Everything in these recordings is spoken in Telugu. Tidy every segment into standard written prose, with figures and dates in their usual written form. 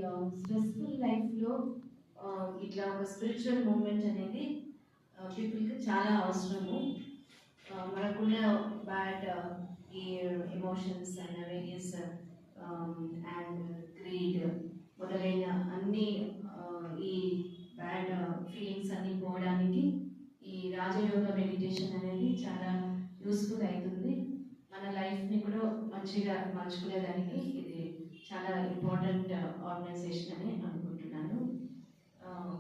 స్ట్రెస్ఫుల్ లైఫ్లో ఇట్లా ఒక స్పిరిచువల్ మూమెంట్ అనేది పీపుల్కి చాలా అవసరము. మనకున్న బ్యాడ్ ఈ emotions and various and greed మొదలైన అన్ని ఈ బ్యాడ్ ఫీలింగ్స్ అన్ని పోవడానికి ఈ రాజయోగ మెడిటేషన్ అనేది చాలా యూస్ఫుల్ అవుతుంది. మన లైఫ్ని కూడా మంచిగా మలుచుకునేదానికి ఇది చాలా ఇంపార్టెంట్ ఆర్గనైజేషన్ అని అనుకుంటున్నాను.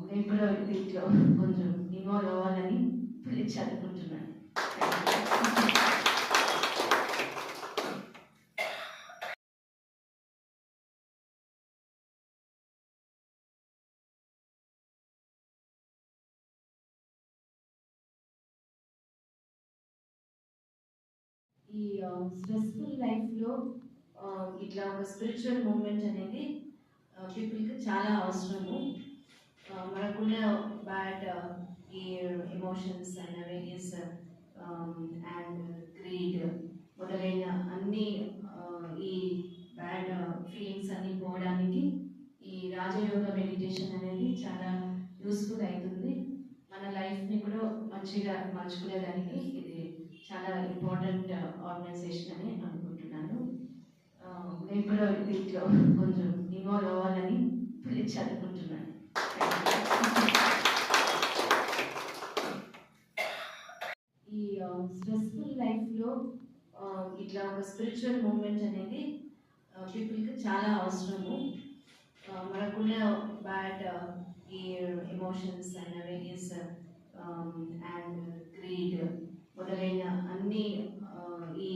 నేను కూడా దీంట్లో కొంచెం ఇన్వాల్వ్ అవ్వాలని ఇప్పుడు చదువుకుంటున్నాను. ఈ స్ట్రెస్ఫుల్ లైఫ్లో ఇట్లా ఒక స్పిరిచువల్ మూమెంట్ అనేది పీపుల్కి చాలా అవసరము. మనకున్న బ్యాడ్ ఈ emotions and various and greed మొదలైన అన్ని ఈ బ్యాడ్ ఫీలింగ్స్ అన్ని పోవడానికి ఈ రాజయోగ మెడిటేషన్ అనేది చాలా యూస్ఫుల్ అవుతుంది. మన లైఫ్ని కూడా మంచిగా మలుచుకునేదానికి ఇది చాలా ఇంపార్టెంట్ ఆర్గనైజేషన్ అని అనుకుంటున్నాను. నేను కూడా దీంట్లో కొంచెం ఇన్వాల్వ్ అవ్వాలని ఇప్పుడు చదువుకుంటున్నాను. ఈ స్ట్రెస్ఫుల్ లైఫ్లో ఇట్లా ఒక స్పిరిచువల్ మూమెంట్ అనేది పీపుల్కి చాలా అవసరము. మనకున్న బ్యాడ్ ఈ emotions and various and greed మొదలైన అన్ని ఈ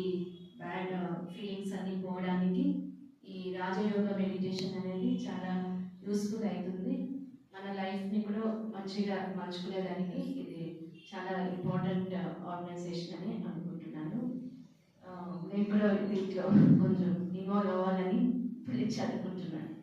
బ్యాడ్ ఫీలింగ్స్ అన్ని పోవడానికి ఈ రాజయోగ మెడిటేషన్ అనేది చాలా యూస్ఫుల్ అవుతుంది. మన లైఫ్ని కూడా మంచిగా మలుచుకునేదానికి ఇది చాలా ఇంపార్టెంట్ ఆర్గనైజేషన్ అని అనుకుంటున్నాను. నేను కూడా దీంట్లో కొంచెం ఇన్వాల్వ్ అవ్వాలని ఇప్పుడు చదువుకుంటున్నాను.